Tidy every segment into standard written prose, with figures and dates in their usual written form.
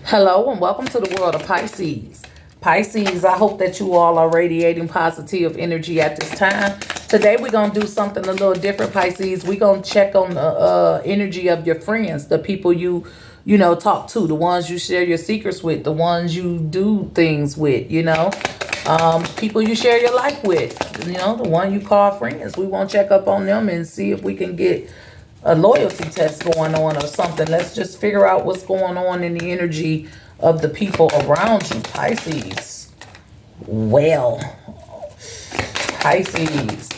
Hello and welcome to the world of Pisces. Pisces, I hope that you all are radiating positive energy at this time. Today we're going to do something a little different, Pisces. We're going to check on the energy of your friends, the people you talk to, the ones you share your secrets with, the ones you do things with, people you share your life with, the one you call friends. We want to check up on them and see if we can get a loyalty test going on or something. Let's just figure out what's going on in the energy of the people around you, Pisces. Well, Pisces.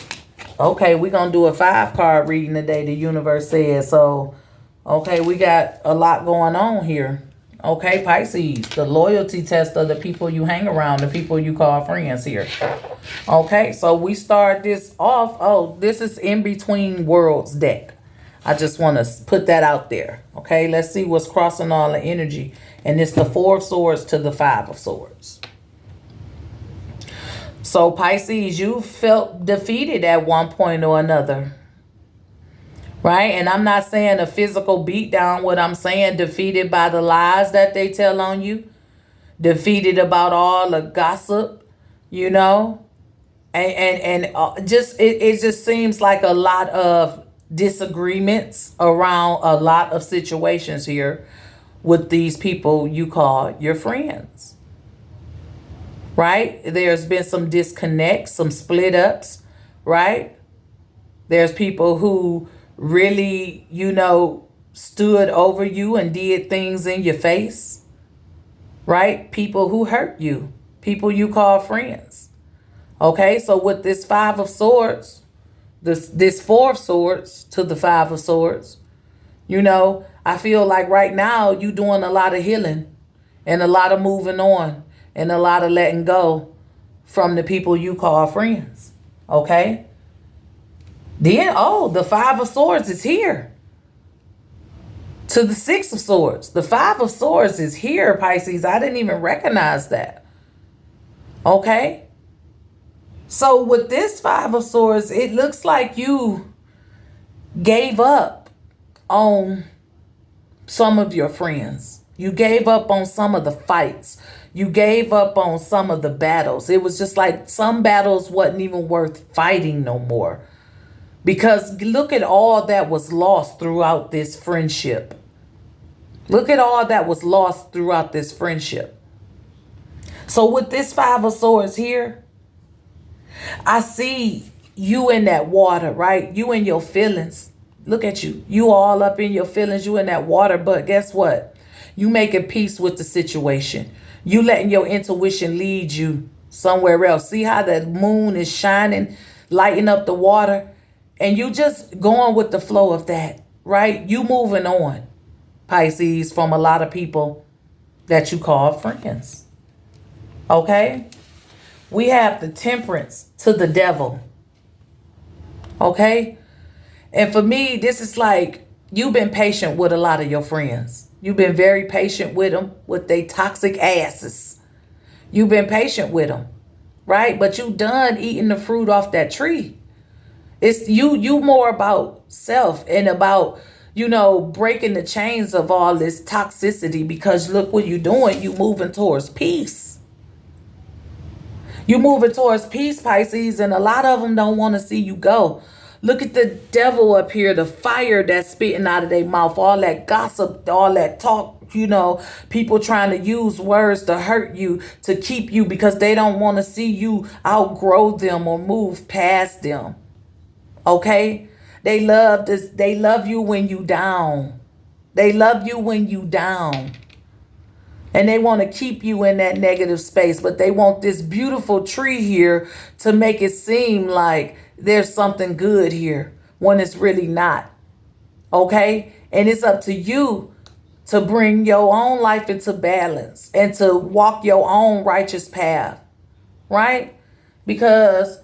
Okay, we're going to do a 5-card reading today, the universe says. So, okay, we got a lot going on here. Okay, Pisces, the loyalty test of the people you hang around, the people you call friends here. Okay, so we start this off. Oh, this is In Between Worlds deck. I just want to put that out there. Okay, let's see what's crossing all the energy. And it's the 4 of Swords to the 5 of Swords. So Pisces, you felt defeated at one point or another. Right? And I'm not saying a physical beatdown. What I'm saying, defeated by the lies that they tell on you. Defeated about all the gossip, And just, it just seems like a lot of disagreements around a lot of situations here with these people you call your friends, right? There's been some disconnects, some split ups, right? There's people who really, stood over you and did things in your face, right? People who hurt you, people you call friends. Okay, so with this 5 of Swords, this 4 of Swords to the 5 of Swords, I feel like right now you're doing a lot of healing and a lot of moving on and a lot of letting go from the people you call friends. Okay? Then, the 5 of Swords is here to the 6 of Swords. The 5 of Swords is here, Pisces. I didn't even recognize that. Okay? So with this 5 of Swords, it looks like you gave up on some of your friends. You gave up on some of the fights. You gave up on some of the battles. It was just like some battles wasn't even worth fighting no more. Because look at all that was lost throughout this friendship. Look at all that was lost throughout this friendship. So with this 5 of Swords here, I see you in that water, right? You in your feelings. Look at you. You all up in your feelings. You in that water. But guess what? You making peace with the situation. You letting your intuition lead you somewhere else. See how the moon is shining, lighting up the water? And you just going with the flow of that, right? You moving on, Pisces, from a lot of people that you call friends. Okay? We have the Temperance to the Devil. Okay? And for me, this is like you've been patient with a lot of your friends. You've been very patient with them, with their toxic asses. You've been patient with them, right? But you done eating the fruit off that tree. It's you more about self and about, breaking the chains of all this toxicity, because look what you're doing. You moving towards peace. You're moving towards peace, Pisces, and a lot of them don't want to see you go. Look at the devil up here, the fire that's spitting out of their mouth, all that gossip, all that talk, people trying to use words to hurt you, to keep you, because they don't want to see you outgrow them or move past them. Okay? They love this. They love you when you down. They love you when you down. And they want to keep you in that negative space, but they want this beautiful tree here to make it seem like there's something good here when it's really not. Okay? And it's up to you to bring your own life into balance and to walk your own righteous path. Right? Because,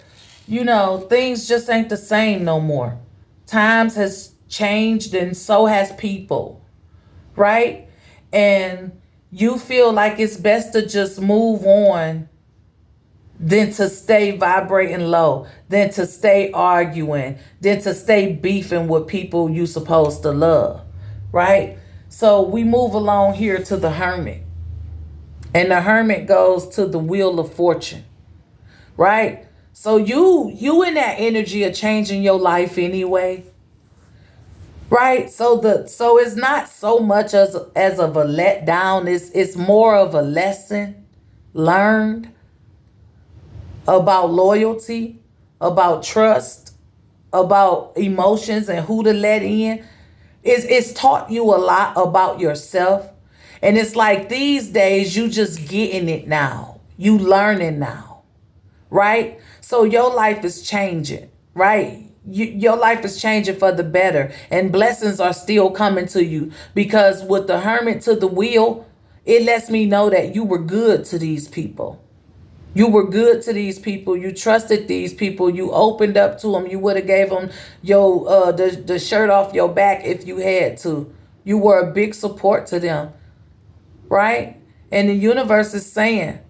things just ain't the same no more. Times has changed and so has people. Right? And you feel like it's best to just move on than to stay vibrating low, than to stay arguing, than to stay beefing with people you supposed to love, right? So we move along here to the Hermit. And the hermit goes to the wheel of fortune, right? So you in that energy of changing your life anyway, right? So it's not so much as of a letdown. It's more of a lesson learned about loyalty, about trust, about emotions and who to let in. It's taught you a lot about yourself. And it's like these days you just getting it now. You learning now, right? So your life is changing, right? Your life is changing for the better, and blessings are still coming to you, because with the hermit to the wheel, it lets me know that you were good to these people. You were good to these people. You trusted these people. You opened up to them. You would have gave them your the shirt off your back if you had to. You were a big support to them, right? And the universe is saying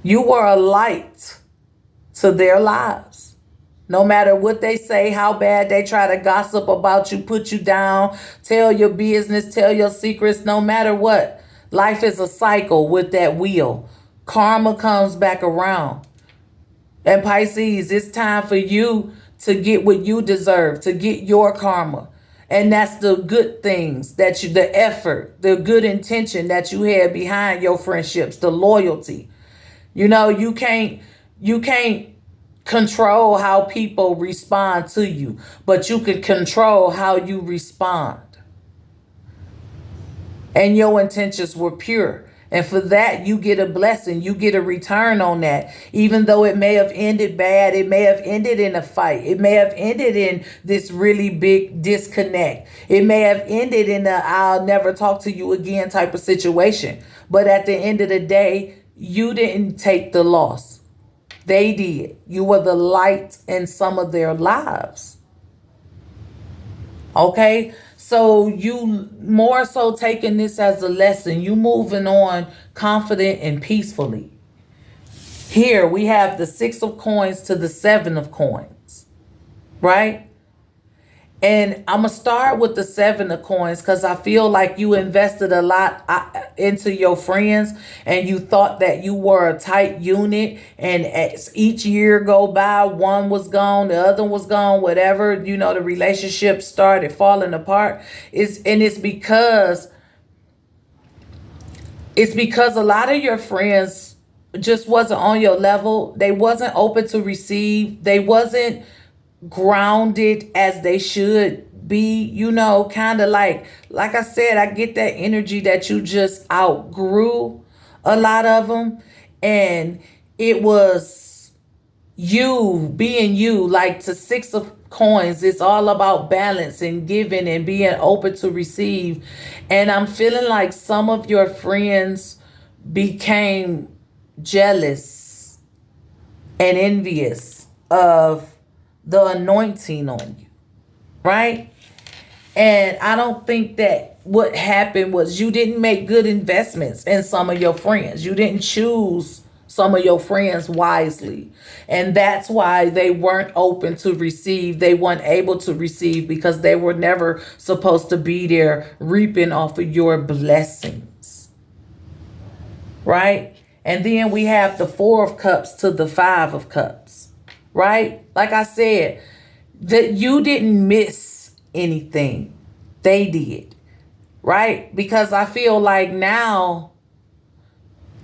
you were a light to their lives. No matter what they say, how bad they try to gossip about you, put you down, tell your business, tell your secrets, no matter what. Life is a cycle with that wheel. Karma comes back around. And Pisces, it's time for you to get what you deserve, to get your karma. And that's the good things that the effort, the good intention that you had behind your friendships, the loyalty. You can't control how people respond to you, but you can control how you respond. And your intentions were pure. And for that, you get a blessing. You get a return on that. Even though it may have ended bad, it may have ended in a fight. It may have ended in this really big disconnect. It may have ended in a I'll never talk to you again type of situation. But at the end of the day, you didn't take the loss. They did. You were the light in some of their lives. Okay? So you more so taking this as a lesson. You moving on confident and peacefully. Here we have the 6 of coins to the 7 of coins. Right? And I'm going to start with the 7 of coins because I feel like you invested a lot into your friends, and you thought that you were a tight unit. And as each year go by, one was gone, the other was gone, whatever, the relationship started falling apart. It's because a lot of your friends just wasn't on your level. They wasn't open to receive. They wasn't grounded as they should be, kind of like I said, I get that energy that you just outgrew a lot of them. And it was you being you, like to 6 of coins. It's all about balance and giving and being open to receive. And I'm feeling like some of your friends became jealous and envious of the anointing on you, right? And I don't think that what happened was you didn't make good investments in some of your friends. You didn't choose some of your friends wisely. And that's why they weren't open to receive. They weren't able to receive because they were never supposed to be there reaping off of your blessings, right? And then we have the 4 of cups to the 5 of cups. Right? Like I said, that you didn't miss anything. They did. Right? Because I feel like now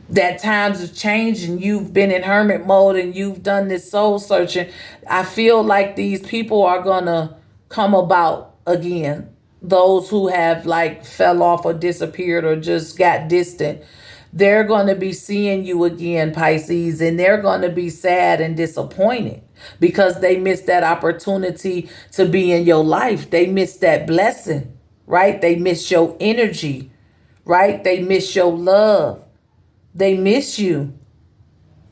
that times have changed and you've been in hermit mode and you've done this soul searching, I feel like these people are going to come about again. Those who have fell off or disappeared or just got distant. They're going to be seeing you again, Pisces, and they're going to be sad and disappointed because they missed that opportunity to be in your life. They missed that blessing, right? They missed your energy, right? They miss your love. They miss you,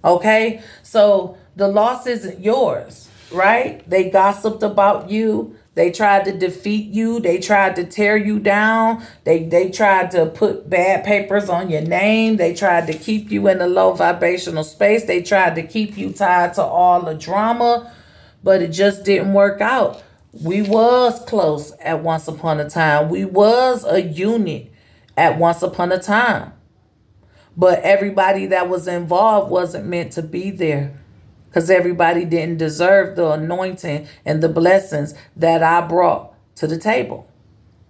okay? So the loss isn't yours, right? They gossiped about you. They tried to defeat you. They tried to tear you down. They tried to put bad papers on your name. They tried to keep you in a low vibrational space. They tried to keep you tied to all the drama, but it just didn't work out. We was close at once upon a time. We was a unit at once upon a time. But everybody that was involved wasn't meant to be there, because everybody didn't deserve the anointing and the blessings that I brought to the table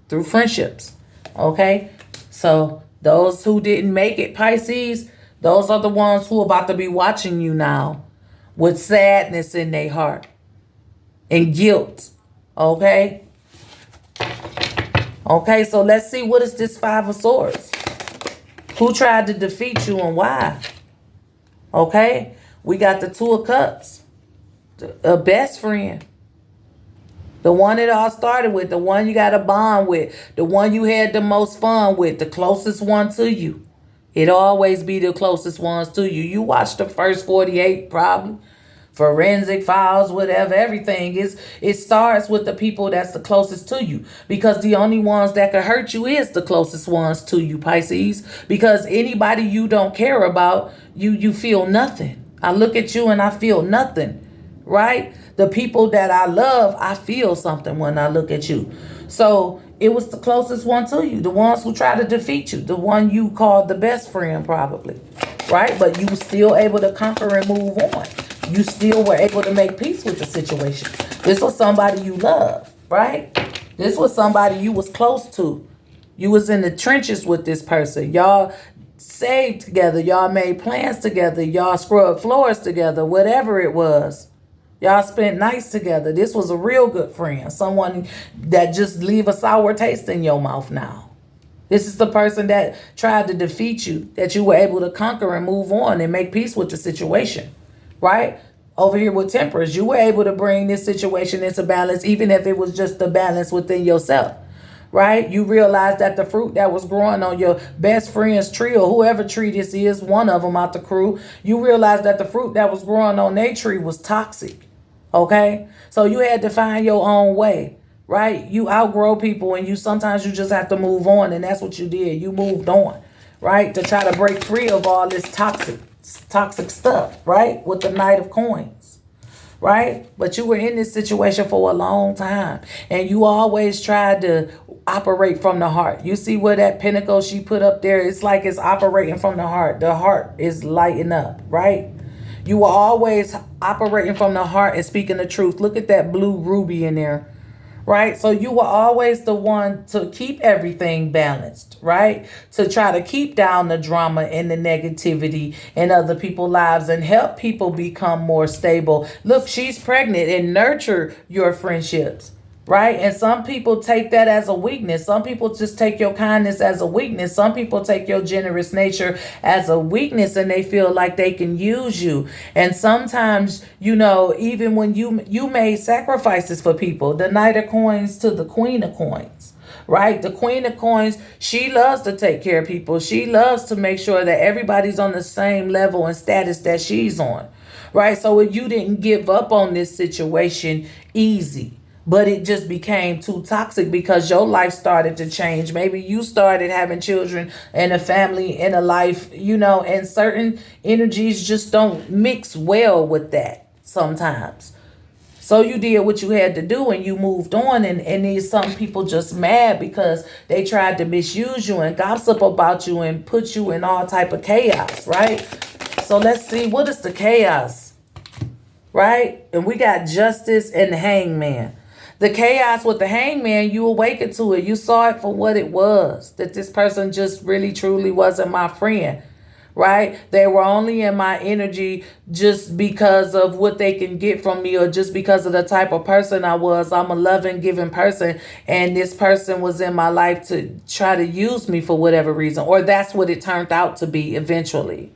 through friendships. Okay? So those who didn't make it, Pisces, those are the ones who are about to be watching you now with sadness in their heart and guilt. Okay? Okay, so let's see, what is this Five of Swords? Who tried to defeat you and why? Okay? We got the Two of Cups. A best friend. The one it all started with. The one you got a bond with. The one you had the most fun with. The closest one to you. It always be the closest ones to you. You watch the first 48 probably. Forensic files, whatever, everything is, it starts with the people that's the closest to you, because the only ones that could hurt you is the closest ones to you, Pisces. Because anybody you don't care about, you feel nothing. I look at you and I feel nothing, right? The people that I love, I feel something when I look at you. So it was the closest one to you, the ones who try to defeat you, the one you called the best friend probably, right? But you were still able to conquer and move on. You still were able to make peace with the situation. This was somebody you love, right? This was somebody you was close to. You was in the trenches with this person. Y'all saved together. Y'all made plans together. Y'all scrubbed floors together, whatever it was. Y'all spent nights together. This was a real good friend. Someone that just leave a sour taste in your mouth now. This is the person that tried to defeat you, that you were able to conquer and move on and make peace with the situation. Right? Over here with Temperance, you were able to bring this situation into balance, even if it was just the balance within yourself. Right? You realized that the fruit that was growing on your best friend's tree, or whoever tree this is, one of them out the crew, you realized that the fruit that was growing on their tree was toxic. Okay? So you had to find your own way. Right? You outgrow people, and sometimes you just have to move on, and that's what you did. You moved on, right? To try to break free of all this toxic stuff, right? With the Knight of Coins, right? But you were in this situation for a long time, and you always tried to operate from the heart. You see where that pentacle she put up there? It's like it's operating from the heart. The heart is lighting up, right? You were always operating from the heart and speaking the truth. Look at that blue ruby in there. Right? So you were always the one to keep everything balanced, right? To try to keep down the drama and the negativity in other people's lives and help people become more stable. Look, she's pregnant, and nurture your friendships, right? And some people take that as a weakness. Some people just take your kindness as a weakness. Some people take your generous nature as a weakness, and they feel like they can use you. And sometimes, even when you made sacrifices for people, the Knight of Coins to the Queen of Coins, right? The Queen of Coins, she loves to take care of people. She loves to make sure that everybody's on the same level and status that she's on, right? So you didn't give up on this situation easy. But it just became too toxic because your life started to change. Maybe you started having children and a family and a life, and certain energies just don't mix well with that sometimes. So you did what you had to do and you moved on. And these some people just mad because they tried to misuse you and gossip about you and put you in all type of chaos, right? So let's see, what is the chaos, right? And we got Justice and the Hangman. The chaos with the Hangman, you awakened to it. You saw it for what it was, that this person just really, truly wasn't my friend, right? They were only in my energy just because of what they can get from me, or just because of the type of person I was. I'm a loving, giving person, and this person was in my life to try to use me for whatever reason, or that's what it turned out to be eventually.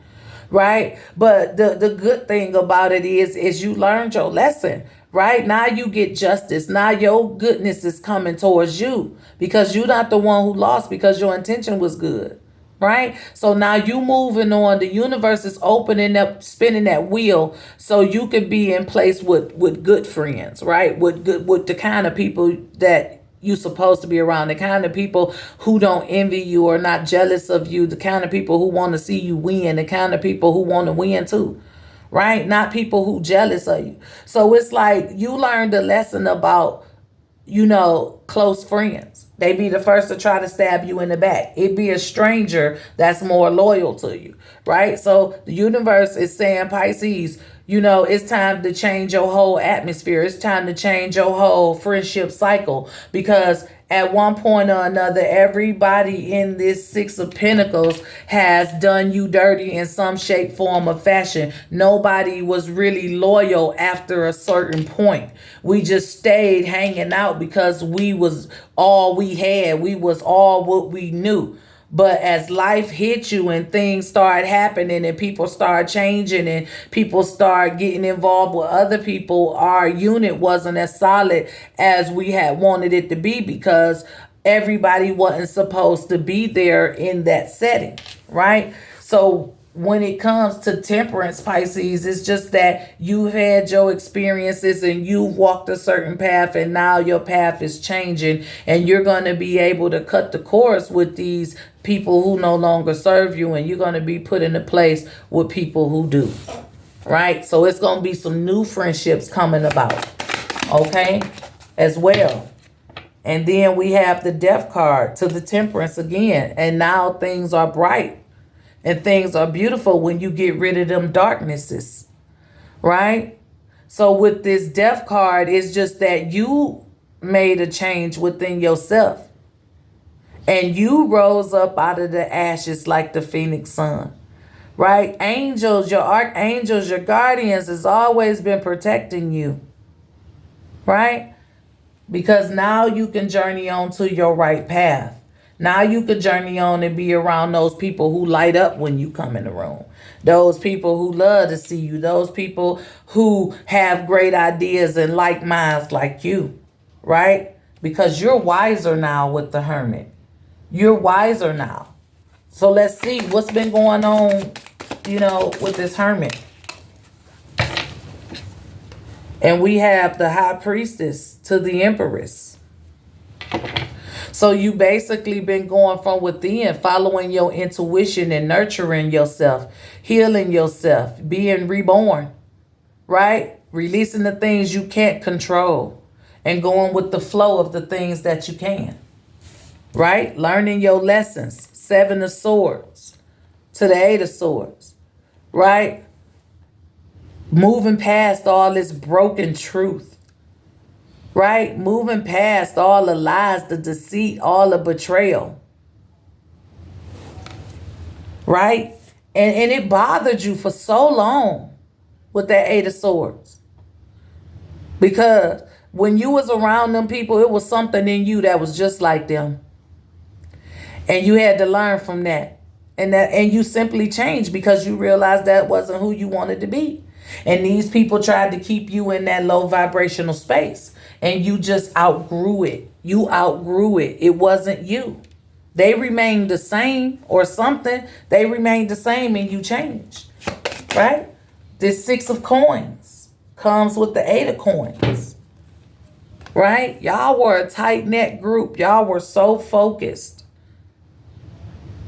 Right? But the good thing about it is you learned your lesson, right? Now you get justice. Now your goodness is coming towards you because you're not the one who lost, because your intention was good, right? So now you moving on. The universe is opening up, spinning that wheel so you can be in place with good friends, right? With the kind of people that you supposed to be around, the kind of people who don't envy you or not jealous of you, the kind of people who want to see you win, the kind of people who want to win too, right? Not people who jealous of you. So it's like you learned a lesson about, close friends, They be the first to try to stab you in the back. It be a stranger that's more loyal to you, right? So the universe is saying, Pisces, it's time to change your whole atmosphere. It's time to change your whole friendship cycle, because at one point or another, everybody in this Six of Pentacles has done you dirty in some shape, form, or fashion. Nobody was really loyal after a certain point. We just stayed hanging out because we was all we had. We was all what we knew. But as life hit you and things start happening and people start changing and people start getting involved with other people, our unit wasn't as solid as we had wanted it to be, because everybody wasn't supposed to be there in that setting, right? So when it comes to temperance, Pisces, it's just that you've had your experiences and you've walked a certain path, and now your path is changing, and you're going to be able to cut the course with these people who no longer serve you, and you're going to be put in a place with people who do, right? So it's going to be some new friendships coming about, okay, as well. And then we have the Death card to the Temperance again, and now things are bright. And things are beautiful when you get rid of them darknesses, right? So with this Death card, it's just that you made a change within yourself. And you rose up out of the ashes like the phoenix sun, right? Angels, your archangels, your guardians has always been protecting you, right? Because now you can journey on to your right path. Now you could journey on and be around those people who light up when you come in the room. Those people who love to see you. Those people who have great ideas and like minds like you, right? Because you're wiser now with the Hermit. You're wiser now. So let's see what's been going on, with this Hermit. And we have the High Priestess to the Empress. So you basically been going from within, following your intuition and nurturing yourself, healing yourself, being reborn, right? Releasing the things you can't control and going with the flow of the things that you can, right? Learning your lessons. 7 of Swords to the 8 of Swords, right? Moving past all this broken truth. Right? Moving past all the lies, the deceit, all the betrayal. Right? And it bothered you for so long with that 8 of Swords. Because when you was around them people, it was something in you that was just like them. And you had to learn from that. And you simply changed because you realized that wasn't who you wanted to be. And these people tried to keep you in that low vibrational space. And you just outgrew it. You outgrew it. It wasn't you. They remained the same or something. They remained the same and you changed. Right? This 6 of Coins comes with the 8 of Coins. Right? Y'all were a tight-knit group. Y'all were so focused.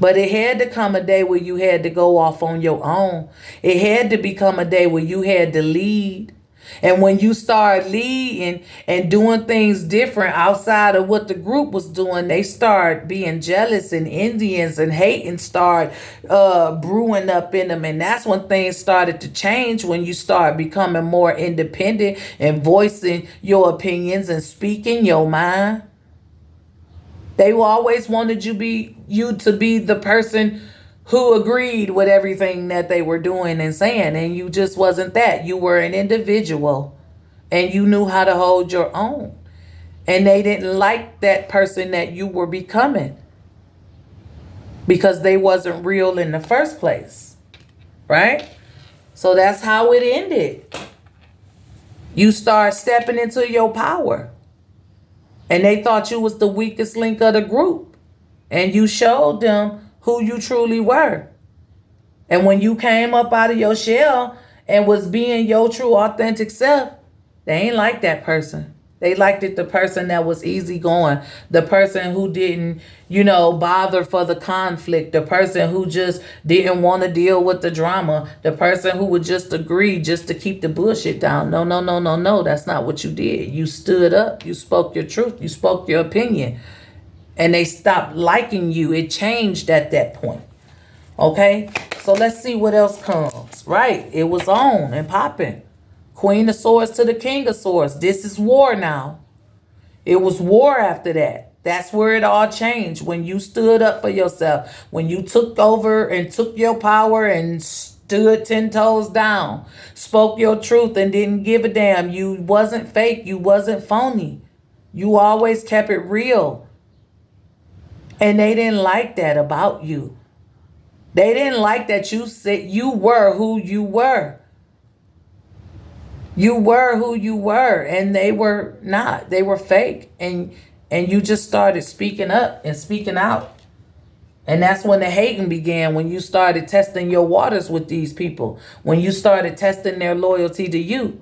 But it had to come a day where you had to go off on your own. It had to become a day where you had to lead. And when you start leading and doing things different outside of what the group was doing, they start being jealous and envious and hating start brewing up in them. And that's when things started to change, when you start becoming more independent and voicing your opinions and speaking your mind. They always wanted you to be the person who agreed with everything that they were doing and saying, and you just wasn't that. You were an individual and you knew how to hold your own. And they didn't like that person that you were becoming because they wasn't real in the first place, right? So that's how it ended. You start stepping into your power. And they thought you was the weakest link of the group. And you showed them who you truly were. And when you came up out of your shell and was being your true authentic self, they ain't like that person. They liked it, the person that was easygoing, the person who didn't, bother for the conflict, the person who just didn't want to deal with the drama, the person who would just agree just to keep the bullshit down. No. That's not what you did. You stood up. You spoke your truth. You spoke your opinion. and they stopped liking you. It changed at that point. Okay, so let's see what else comes. Right, it was on and popping. Queen of Swords to the King of Swords. This is war now. It was war after that. That's where it all changed. When you stood up for yourself, when you took over and took your power and stood 10 toes down, spoke your truth and didn't give a damn. You wasn't fake. You wasn't phony. You always kept it real. And they didn't like that about you. They didn't like that you said you were who you were. You were who you were, and they were not. They were fake. And you just started speaking up and speaking out. And that's when the hating began, when you started testing your waters with these people, when you started testing their loyalty to you,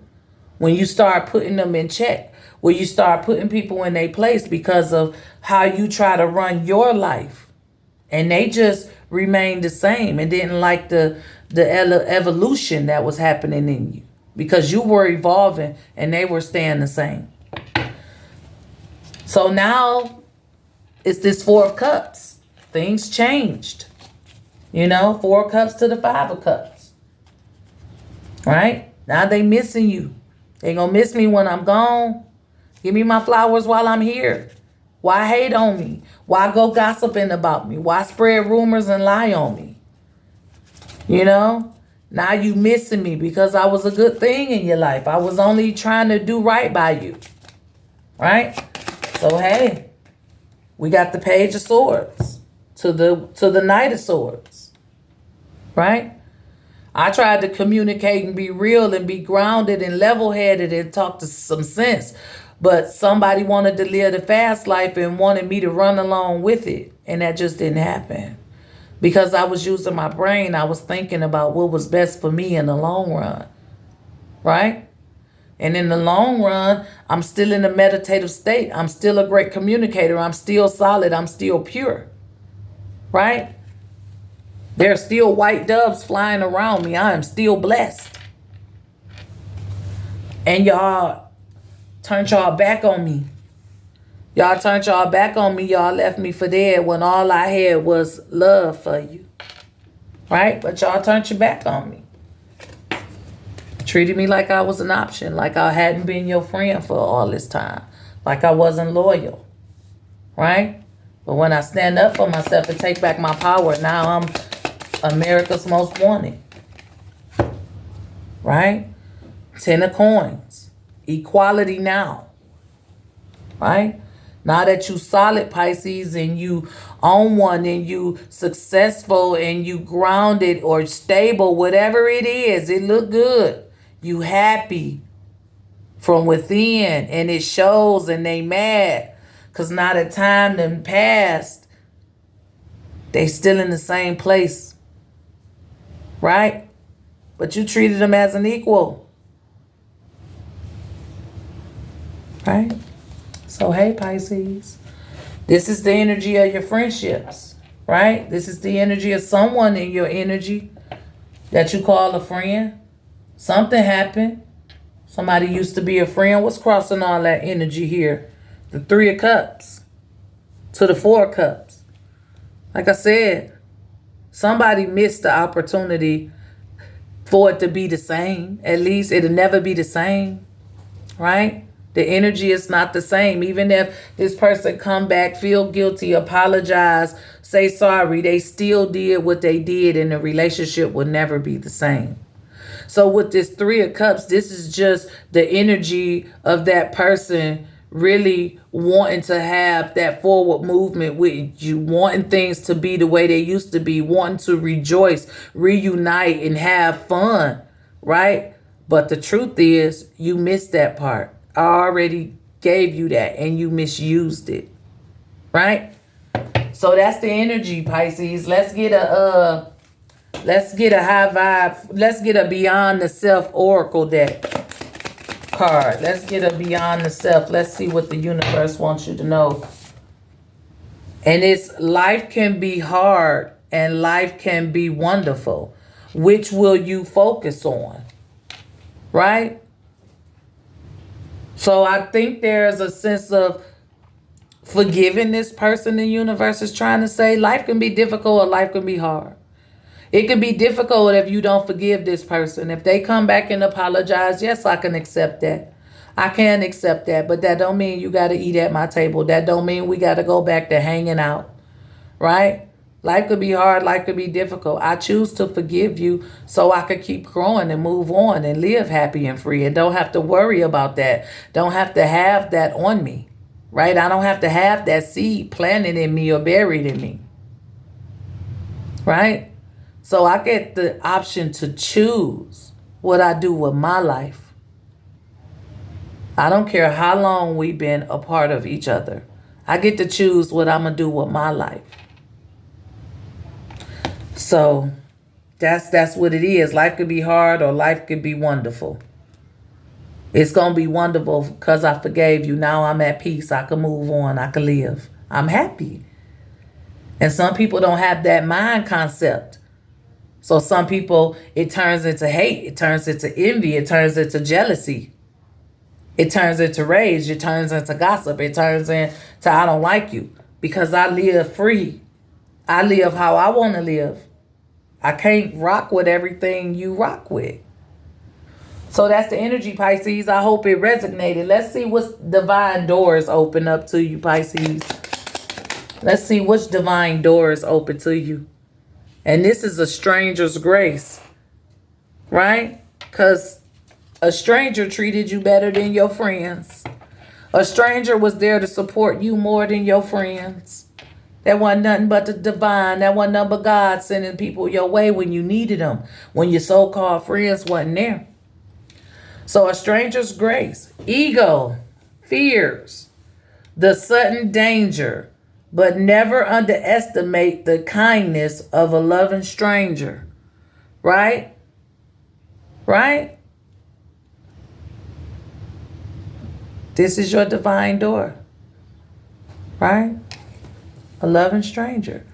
when you start putting them in check, when you start putting people in their place because of how you try to run your life. And they just remained the same and didn't like the evolution that was happening in you, because you were evolving and they were staying the same. So now it's this Four of Cups. Things changed. You know, 4 of Cups to the 5 of Cups. Right? Now they missing you. They gonna miss me when I'm gone. Give me my flowers while I'm here. Why hate on me? Why go gossiping about me? Why spread rumors and lie on me? You know? Now you missing me because I was a good thing in your life. I was only trying to do right by you. Right? So hey, we got the Page of Swords to the Knight of Swords. Right? I tried to communicate and be real and be grounded and level-headed and talk to some sense. But somebody wanted to live the fast life and wanted me to run along with it. And that just didn't happen. Because I was using my brain. I was thinking about what was best for me in the long run. Right? And in the long run, I'm still in a meditative state. I'm still a great communicator. I'm still solid. I'm still pure. Right? There are still white doves flying around me. I am still blessed. And y'all turned y'all back on me. Y'all turned y'all back on me. Y'all left me for dead when all I had was love for you. Right? But y'all turned your back on me. Treated me like I was an option. Like I hadn't been your friend for all this time. Like I wasn't loyal. Right? But when I stand up for myself and take back my power, now I'm America's most wanted. Right? 10 of coins. Equality now. Right? Now that you solid, Pisces, and you own one, and you successful, and you grounded or stable, whatever it is, it look good. You happy from within, and it shows, and they mad. Because now the time done passed, they still in the same place. Right? But you treated them as an equal. Right? So, hey, Pisces, this is the energy of your friendships, right? This is the energy of someone in your energy that you call a friend. Something happened. Somebody used to be a friend. What's crossing all that energy here? The 3 of Cups to the 4 of Cups. Like I said, somebody missed the opportunity for it to be the same. At least it'll never be the same, right? The energy is not the same. Even if this person come back, feel guilty, apologize, say sorry, they still did what they did, and the relationship will never be the same. So with this 3 of Cups, this is just the energy of that person really wanting to have that forward movement with you, wanting things to be the way they used to be, wanting to rejoice, reunite, and have fun, right? But the truth is, you missed that part. I already gave you that and you misused it. Right? So that's the energy, Pisces. Let's get a high vibe. Let's get a Beyond the Self Oracle deck card. Let's get a Beyond the Self. Let's see what the universe wants you to know. And it's life can be hard and life can be wonderful. Which will you focus on? Right? So I think there's a sense of forgiving this person the universe is trying to say. Life can be difficult or life can be hard. It can be difficult if you don't forgive this person. If they come back and apologize, yes, I can accept that. I can accept that, but that don't mean you got to eat at my table. That don't mean we got to go back to hanging out, right? Life could be hard. Life could be difficult. I choose to forgive you so I could keep growing and move on and live happy and free and don't have to worry about that. Don't have to have that on me, right? I don't have to have that seed planted in me or buried in me, right? So I get the option to choose what I do with my life. I don't care how long we've been a part of each other. I get to choose what I'm going to do with my life. So that's what it is. Life could be hard or life could be wonderful. It's going to be wonderful because I forgave you. Now I'm at peace. I can move on. I can live. I'm happy. And some people don't have that mind concept. So some people, it turns into hate. It turns into envy. It turns into jealousy. It turns into rage. It turns into gossip. It turns into I don't like you because I live free. I live how I want to live. I can't rock with everything you rock with. So that's the energy, Pisces. I hope it resonated. Let's see what divine doors open up to you, Pisces. Let's see which divine doors open to you. And this is a stranger's grace, right? Because a stranger treated you better than your friends. A stranger was there to support you more than your friends. That wasn't nothing but the divine. That wasn't nothing but God sending people your way when you needed them. When your so-called friends wasn't there. So a stranger's grace. Ego. Fears. The sudden danger. But never underestimate the kindness of a loving stranger. Right? Right? This is your divine door. Right? A loving stranger.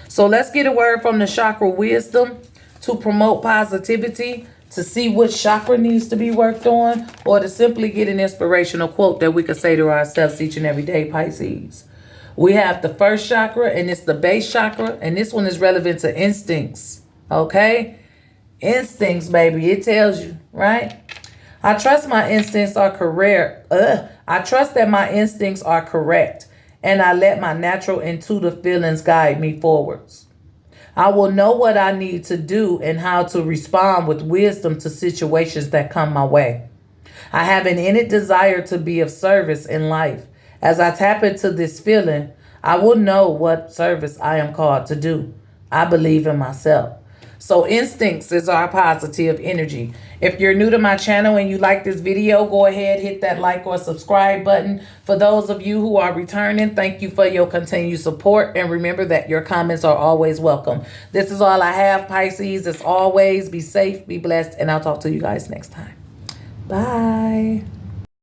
So let's get a word from the chakra wisdom to promote positivity, to see which chakra needs to be worked on, or to simply get an inspirational quote that we could say to ourselves each and every day, Pisces. We have the first chakra, and it's the base chakra, and this one is relevant to instincts, okay? Instincts, baby, it tells you, right? I trust my instincts are correct. I trust that my instincts are correct. And I let my natural intuitive feelings guide me forwards. I will know what I need to do and how to respond with wisdom to situations that come my way. I have an innate desire to be of service in life. As I tap into this feeling, I will know what service I am called to do. I believe in myself. So instincts is our positive energy. If you're new to my channel and you like this video, go ahead, hit that like or subscribe button. For those of you who are returning, thank you for your continued support. And remember that your comments are always welcome. This is all I have, Pisces. As always, be safe, be blessed, and I'll talk to you guys next time. Bye.